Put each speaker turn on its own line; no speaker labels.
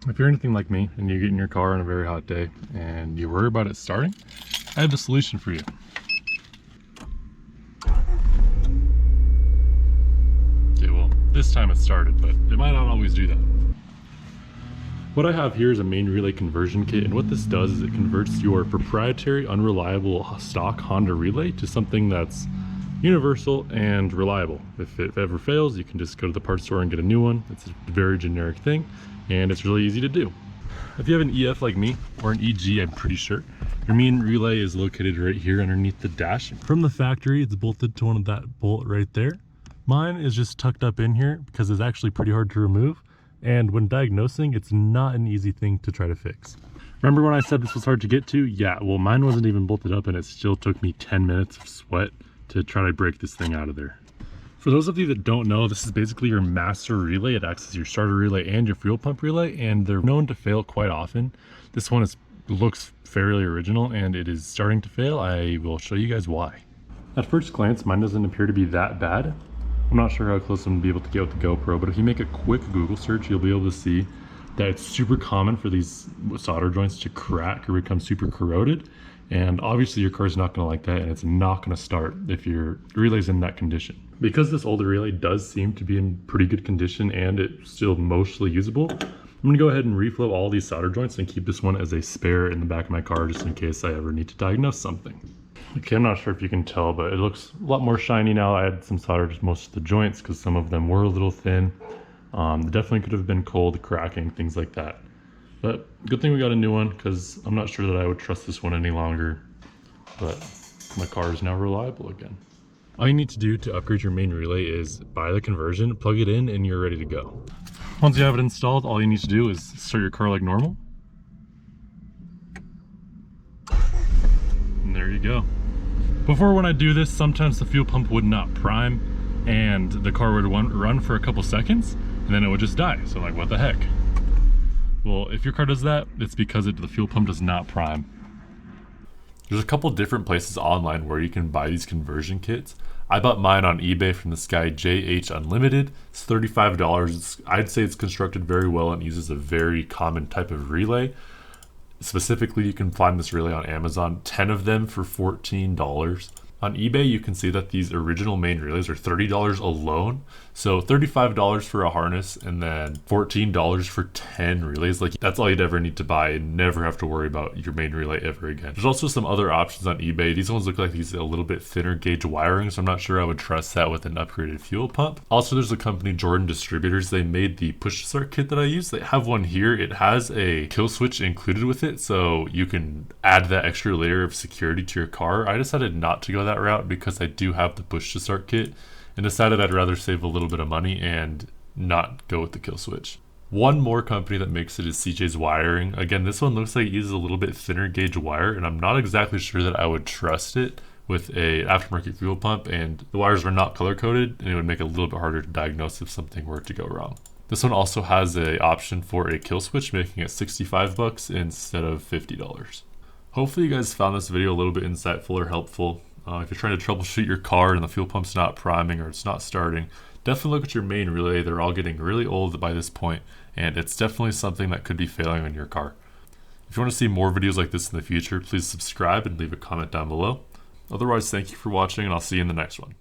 If you're anything like me and you get in your car on a very hot day and you worry about it starting, I have a solution for you. Okay, well, this time it started, but it might not always do that. What I have here is a main relay conversion kit, and what this does is it converts your proprietary, unreliable stock Honda relay to something that's universal and reliable. If it ever fails, you can just go to the parts store and get a new one. It's a very generic thing, and it's really easy to do. If you have an EF like me, or an EG, I'm pretty sure, your main relay is located right here underneath the dash. From the factory, it's bolted to one of that bolt right there. Mine is just tucked up in here because it's actually pretty hard to remove. And when diagnosing, it's not an easy thing to try to fix. Remember when I said this was hard to get to? Yeah, well, mine wasn't even bolted up and it still took me 10 minutes of sweat to try to break this thing out of there. For those of you that don't know, this is basically your master relay. It acts as your starter relay and your fuel pump relay, and they're known to fail quite often. This one looks fairly original and it is starting to fail. I will show you guys why. At first glance, mine doesn't appear to be that bad. I'm not sure how close I'm gonna be able to get with the GoPro, but if you make a quick Google search, you'll be able to see that it's super common for these solder joints to crack or become super corroded. And obviously your car's not gonna like that, and it's not gonna start if your relay's in that condition. Because this older relay does seem to be in pretty good condition and it's still mostly usable, I'm gonna go ahead and reflow all these solder joints and keep this one as a spare in the back of my car just in case I ever need to diagnose something. Okay, I'm not sure if you can tell, but it looks a lot more shiny now. I had some solder to most of the joints because some of them were a little thin. Definitely could have been cold, cracking, things like that. But good thing we got a new one because I'm not sure that I would trust this one any longer. But my car is now reliable again. All you need to do to upgrade your main relay is buy the conversion, plug it in, and you're ready to go. Once you have it installed, all you need to do is start your car like normal. And there you go. Before, when I do this, sometimes the fuel pump would not prime and the car would run for a couple seconds and then it would just die. So I'm like, what the heck? Well, if your car does that, it's because the fuel pump does not prime. There's a couple different places online where you can buy these conversion kits. I bought mine on eBay from this guy JH Unlimited. It's $35. I'd say it's constructed very well and uses a very common type of relay. Specifically, you can find this relay on Amazon, 10 of them for $14. On eBay, you can see that these original main relays are $30 alone. So $35 for a harness and then $14 for 10 relays. Like, that's all you'd ever need to buy and never have to worry about your main relay ever again. There's also some other options on eBay. These ones look like these a little bit thinner gauge wiring, so I'm not sure I would trust that with an upgraded fuel pump. Also, there's a company, Jordan Distributors. They made the push to start kit that I use. They have one here. It has a kill switch included with it, so you can add that extra layer of security to your car. I decided not to go that route because I do have the push to start kit and decided I'd rather save a little bit of money and not go with the kill switch. One more company that makes it is CJ's Wiring. Again, this one looks like it uses a little bit thinner gauge wire, and I'm not exactly sure that I would trust it with a aftermarket fuel pump, and the wires are not color coded and it would make it a little bit harder to diagnose if something were to go wrong. This one also has an option for a kill switch, making it $65 instead of $50. Hopefully you guys found this video a little bit insightful or helpful. If you're trying to troubleshoot your car and the fuel pump's not priming or it's not starting, definitely look at your main relay. They're all getting really old by this point, and it's definitely something that could be failing on your car. If you want to see more videos like this in the future, please subscribe and leave a comment down below. Otherwise, thank you for watching, and I'll see you in the next one.